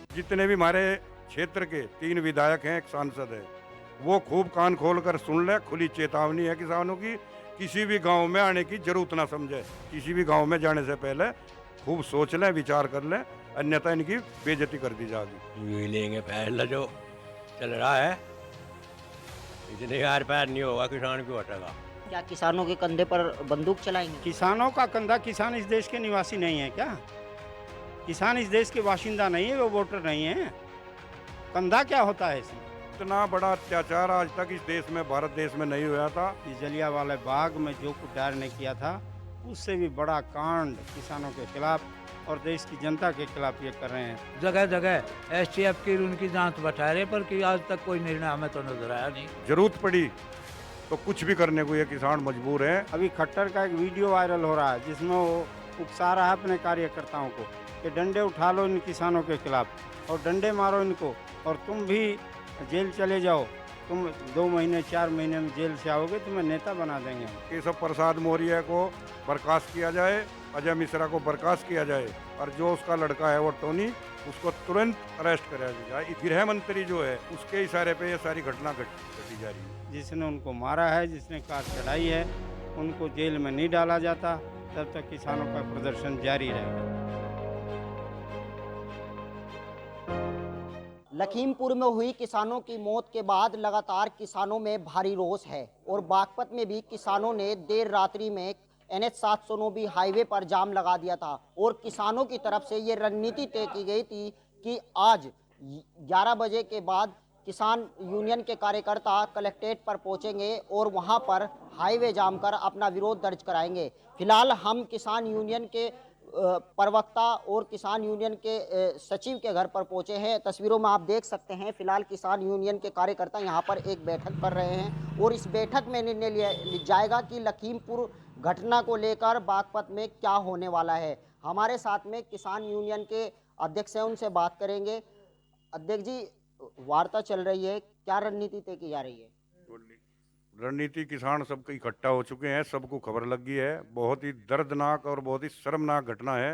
जितने भी हमारे क्षेत्र के 3 विधायक हैं, एक सांसद है, वो खूब कान खोल कर सुन ले। खुली चेतावनी है किसानों की, किसी भी गांव में आने की जरूरत ना समझे। किसी भी गांव में जाने से पहले खूब सोच लें, विचार कर लें, अन्यथा इनकी बेइज्जती कर दी जाएगी। यूं ही लेंगे फैसला जो चल रहा है। इतने यार पैर नहीं होगा किसान क्यों हटेगा। क्या किसानों के कंधे पर बंदूक चलाएंगे? किसानों का कंधा, किसान इस देश के निवासी नहीं है क्या? किसान इस देश के बाशिंदा नहीं है, वो वोटर नहीं है। कंधा क्या होता है इसमें? इतना बड़ा अत्याचार आज तक इस देश में, भारत देश में नहीं हुआ था। इस जलियांवाला बाग में जो कुछ डायर ने किया था, उससे भी बड़ा कांड किसानों के खिलाफ और देश की जनता के खिलाफ ये कर रहे हैं। जगह जगह एसटीएफ की उनकी जांच बैठा रहे, पर कि आज तक कोई निर्णय हमें तो नजर आया नहीं। जरूरत पड़ी तो कुछ भी करने को ये किसान मजबूर है। अभी खट्टर का एक वीडियो वायरल हो रहा है जिसमें वो उकसा रहा है अपने कार्यकर्ताओं को कि डंडे उठा लो इन किसानों के खिलाफ और डंडे मारो इनको, और तुम भी जेल चले जाओ। तुम 2 महीने 4 महीने में जेल से आओगे, तुम्हें नेता बना देंगे। केशव प्रसाद मौर्य को बर्खास्त किया जाए, अजय मिश्रा को बर्खास्त किया जाए, और जो उसका लड़का है वो टोनी, उसको तुरंत अरेस्ट कराया जाए। गृह मंत्री जो है उसके इशारे पे ये सारी घटना घटी जा रही है। जिसने उनको मारा है, जिसने कार चढ़ाई है, उनको जेल में नहीं डाला जाता, तब तक किसानों का प्रदर्शन जारी रहेगा। लखीमपुर में हुई किसानों की मौत के बाद लगातार किसानों में भारी रोष है और बागपत में भी किसानों ने देर रात्रि में NH 709B हाईवे पर जाम लगा दिया था और किसानों की तरफ से ये रणनीति तय की गई थी कि आज 11 बजे के बाद किसान यूनियन के कार्यकर्ता कलेक्ट्रेट पर पहुंचेंगे और वहां पर हाईवे जाम कर अपना विरोध दर्ज कराएंगे। फिलहाल हम किसान यूनियन के प्रवक्ता और किसान यूनियन के सचिव के घर पर पहुंचे हैं। तस्वीरों में आप देख सकते हैं फिलहाल किसान यूनियन के कार्यकर्ता यहां पर एक बैठक कर रहे हैं और इस बैठक में निर्णय लिया जाएगा कि लखीमपुर घटना को लेकर बागपत में क्या होने वाला है। हमारे साथ में किसान यूनियन के अध्यक्ष हैं, उनसे बात करेंगे। अध्यक्ष जी, वार्ता चल रही है, क्या रणनीति तय की जा रही है? रणनीति किसान सबके इकट्ठा हो चुके हैं, सबको खबर लग गई है। बहुत ही दर्दनाक और बहुत ही शर्मनाक घटना है।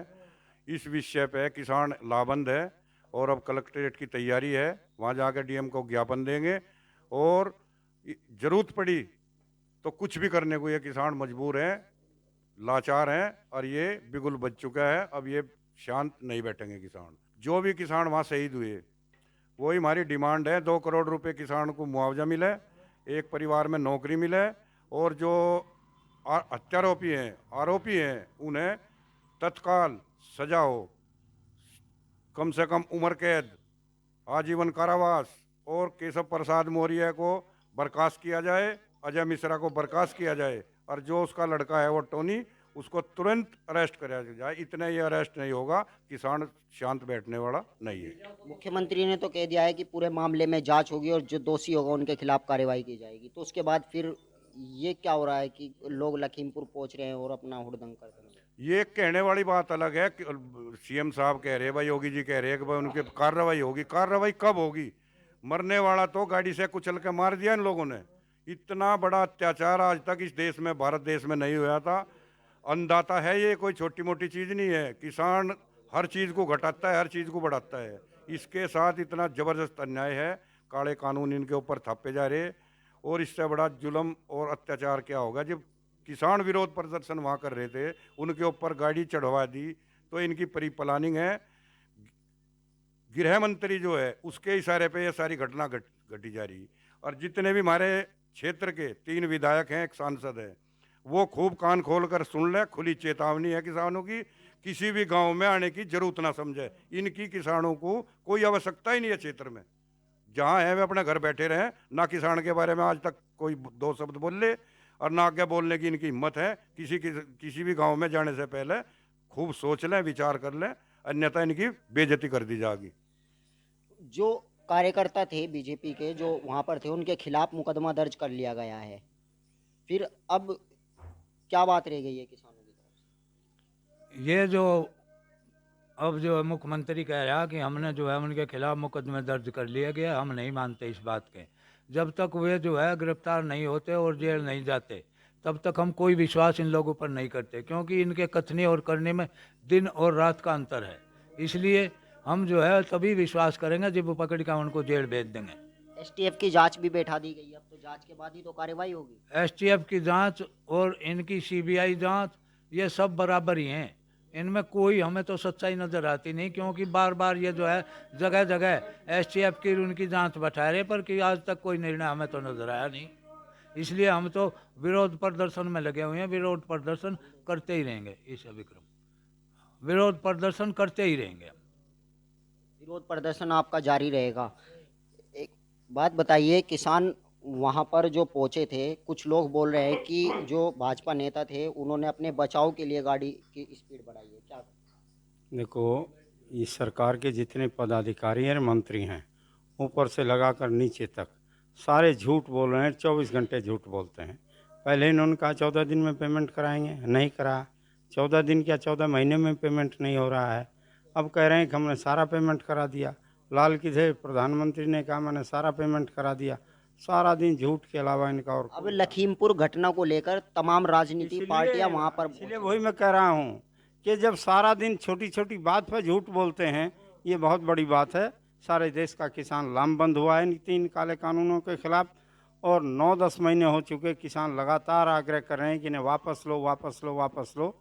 इस विषय पे किसान लाबंद है और अब कलेक्ट्रेट की तैयारी है, वहां जाकर DM को ज्ञापन देंगे और जरूरत पड़ी तो कुछ भी करने को ये किसान मजबूर हैं, लाचार हैं और ये बिगुल बज चुका है। अब ये शांत नहीं बैठेंगे किसान। जो भी किसान वहाँ शहीद हुए, वही हमारी डिमांड है। 2 करोड़ रुपए किसान को मुआवजा मिले, एक परिवार में नौकरी मिले, और जो हत्यारोपी हैं, आरोपी हैं, उन्हें तत्काल सजा हो, कम से कम उम्र कैद, आजीवन कारावास, और केशव प्रसाद मौर्य को बर्खास्त किया जाए, अजय मिश्रा को बर्खास्त किया जाए, और जो उसका लड़का है वो टोनी, उसको तुरंत अरेस्ट कराया जाए। इतने ये अरेस्ट नहीं होगा, किसान शांत बैठने वाला नहीं है। मुख्यमंत्री ने तो कह दिया है कि पूरे मामले में जांच होगी और जो दोषी होगा उनके खिलाफ कार्रवाई की जाएगी। तो उसके बाद फिर ये क्या हो रहा है कि लोग लखीमपुर पहुंच रहे हैं और अपना हुड़दंग कर रहे हैं? ये कहने वाली बात अलग है कि CM साहब कह रहे हैं, भाई योगी जी कह रहे हैं कि भाई उनके कार्रवाई होगी। कार्रवाई कब होगी? मरने वाला तो गाड़ी से कुचल के मार दिया इन लोगों ने। इतना बड़ा अत्याचार आज तक इस देश में, भारत देश में नहीं हुआ था। अन्नदाता है ये, कोई छोटी मोटी चीज़ नहीं है। किसान हर चीज़ को घटाता है, हर चीज़ को बढ़ाता है। इसके साथ इतना ज़बरदस्त अन्याय है, काले कानून इनके ऊपर थापे जा रहे, और इससे बड़ा जुल्म और अत्याचार क्या होगा। जब किसान विरोध प्रदर्शन वहाँ कर रहे थे, उनके ऊपर गाड़ी चढ़वा दी, तो इनकी प्री प्लानिंग है। गृह मंत्री जो है उसके इशारे पे ये सारी घटना घटी जा रही। और जितने भी हमारे क्षेत्र के 3 विधायक हैं, एक सांसद है, वो खूब कान खोल कर सुन ले। खुली चेतावनी है किसानों की, किसी भी गांव में आने की जरूरत ना समझे। इनकी किसानों को कोई आवश्यकता ही नहीं है। क्षेत्र में जहां है वे अपने घर बैठे रहें, ना किसान के बारे में आज तक कोई 2 शब्द बोल ले, और ना आगे बोलने की इनकी हिम्मत है। किसी भी गांव में जाने से पहले खूब सोच लें, विचार कर लें, अन्यथा इनकी बेइज्जती कर दी जाएगी। जो कार्यकर्ता थे बीजेपी के जो वहां पर थे, उनके खिलाफ मुकदमा दर्ज कर लिया गया है। फिर अब क्या बात रह गई है किसानों की तरफ से? ये जो अब जो मुख्यमंत्री कह रहा है कि हमने जो है उनके खिलाफ मुकदमे दर्ज कर लिए गए, हम नहीं मानते इस बात के। जब तक वे जो है गिरफ्तार नहीं होते और जेल नहीं जाते, तब तक हम कोई विश्वास इन लोगों पर नहीं करते, क्योंकि इनके कथनी और करने में दिन और रात का अंतर है। इसलिए हम जो है तभी विश्वास करेंगे जब वो पकड़ कर उनको जेल भेज देंगे। एसटीएफ की जांच भी बैठा दी गई है, अब तो जांच के बाद ही तो कार्रवाई होगी। एसटीएफ की जांच और इनकी सीबीआई जांच ये सब बराबर ही हैं, इनमें कोई हमें तो सच्चाई नज़र आती नहीं, क्योंकि बार बार ये जो है जगह जगह एसटीएफ की उनकी जांच बैठा रहे, पर कि आज तक कोई निर्णय हमें तो नज़र आया नहीं। इसलिए हम तो विरोध प्रदर्शन में लगे हुए हैं, विरोध प्रदर्शन करते ही रहेंगे। ईशा विक्रम, विरोध प्रदर्शन करते ही रहेंगे। विरोध प्रदर्शन आपका जारी रहेगा। एक बात बताइए, किसान वहां पर जो पहुंचे थे, कुछ लोग बोल रहे हैं कि जो भाजपा नेता थे उन्होंने अपने बचाव के लिए गाड़ी की स्पीड बढ़ाई है, क्या? देखो, इस सरकार के जितने पदाधिकारी और मंत्री हैं, ऊपर से लगाकर नीचे तक सारे झूठ बोल रहे हैं, 24 घंटे झूठ बोलते हैं। पहले इन्होंने कहा 14 दिन में पेमेंट कराएंगे, नहीं करा। 14 दिन क्या 14 महीने में पेमेंट नहीं हो रहा है। अब कह रहे हैं कि हमने सारा पेमेंट करा दिया। लाल किधर प्रधानमंत्री ने कहा मैंने सारा पेमेंट करा दिया। सारा दिन झूठ के अलावा इनका और अब लखीमपुर घटना को लेकर तमाम राजनीतिक पार्टियां वहां पर इसलिए वही मैं कह रहा हूँ कि जब सारा दिन छोटी छोटी बात पर झूठ बोलते हैं, ये बहुत बड़ी बात है। सारे देश का किसान लामबंद हुआ है इन 3 काले कानूनों के खिलाफ, और 9-10 महीने हो चुके किसान लगातार आग्रह कर रहे हैं कि इन्हें वापस लो, वापस लो, वापस लो।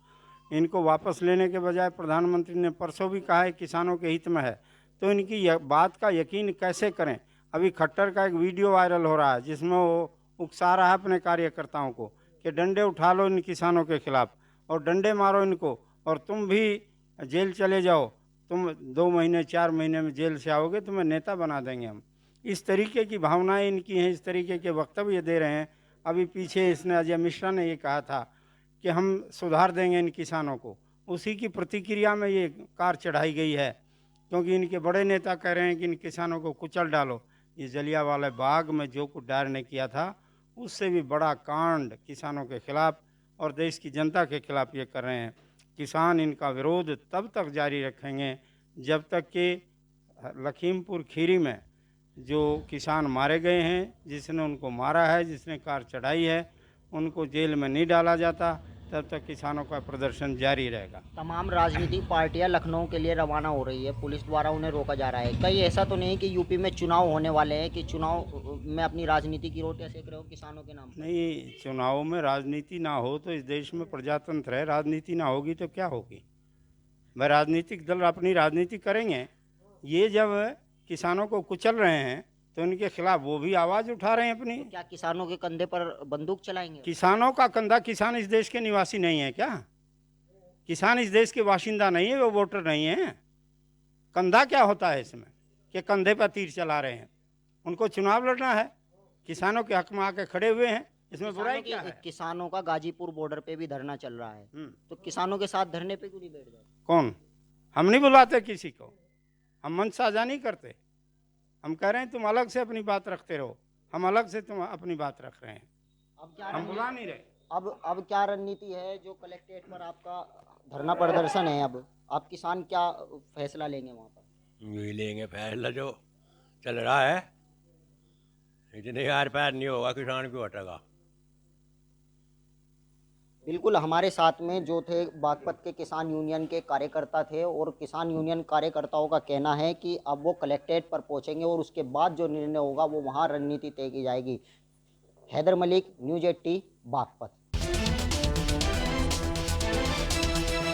इनको वापस लेने के बजाय प्रधानमंत्री ने परसों भी कहा है किसानों के हित में है, तो इनकी बात का यकीन कैसे करें। अभी खट्टर का एक वीडियो वायरल हो रहा है जिसमें वो उकसा रहा है अपने कार्यकर्ताओं को कि डंडे उठा लो इन किसानों के खिलाफ और डंडे मारो इनको, और तुम भी जेल चले जाओ, तुम 2 महीने 4 महीने में जेल से आओगे, तुम्हें नेता बना देंगे हम। इस तरीके की भावनाएं इनकी हैं, इस तरीके के वक्तव्य दे रहे हैं। अभी पीछे इसने अजय मिश्रा ने ये कहा था कि हम सुधार देंगे इन किसानों को, उसी की प्रतिक्रिया में ये कार चढ़ाई गई है, क्योंकि इनके बड़े नेता कह रहे हैं कि इन किसानों को कुचल डालो। ये जलियांवाला बाग में जो कुछ डायर ने किया था, उससे भी बड़ा कांड किसानों के खिलाफ और देश की जनता के खिलाफ ये कर रहे हैं। किसान इनका विरोध तब तक जारी रखेंगे जब तक कि लखीमपुर खीरी में जो किसान मारे गए हैं, जिसने उनको मारा है, जिसने कार चढ़ाई है, उनको जेल में नहीं डाला जाता, तब तक किसानों का प्रदर्शन जारी रहेगा। तमाम राजनीतिक पार्टियां लखनऊ के लिए रवाना हो रही है, पुलिस द्वारा उन्हें रोका जा रहा है। कहीं ऐसा तो नहीं कि यूपी में चुनाव होने वाले हैं कि चुनाव में अपनी राजनीति की रोटियां सेक रहे हो किसानों के नाम पर? नहीं, चुनाव में राजनीति ना हो तो इस देश में प्रजातंत्र है, राजनीति ना होगी तो क्या होगी। भाई राजनीतिक दल अपनी राजनीति करेंगे। ये जब किसानों को कुचल रहे हैं तो उनके खिलाफ वो भी आवाज़ उठा रहे हैं अपनी। क्या किसानों के कंधे पर बंदूक चलाएंगे? किसानों का कंधा, किसान इस देश के निवासी नहीं है क्या? किसान इस देश के बाशिंदा नहीं है, वो वोटर नहीं है। कंधा क्या होता है इसमें कि कंधे पर तीर चला रहे हैं? उनको चुनाव लड़ना है, किसानों के हक में आके खड़े हुए हैं, इसमें बुराई क्या है? किसानों का गाजीपुर बॉर्डर पे भी धरना चल रहा है, तो किसानों के साथ धरने पे क्यों नहीं बैठ जाते? कौन? हम नहीं बुलाते किसी को, हम मंच साझा नहीं करते। हम कह रहे हैं तुम अलग से अपनी बात रखते रहो, हम अलग से तुम अपनी बात रख रहे हैं, अब क्या हम बुला नहीं रहे। अब क्या रणनीति है? जो कलेक्ट्रेट पर आपका धरना प्रदर्शन है, अब आप किसान क्या फैसला लेंगे वहाँ पर? यही लेंगे फैसला जो चल रहा है, इतने आर पार नहीं होगा किसान क्यों हटेगा। बिल्कुल, हमारे साथ में जो थे बागपत के किसान यूनियन के कार्यकर्ता थे, और किसान यूनियन कार्यकर्ताओं का कहना है कि अब वो कलेक्ट्रेट पर पहुंचेंगे और उसके बाद जो निर्णय होगा वो वहां रणनीति तय की जाएगी। हैदर मलिक, न्यूज़ 80, बागपत।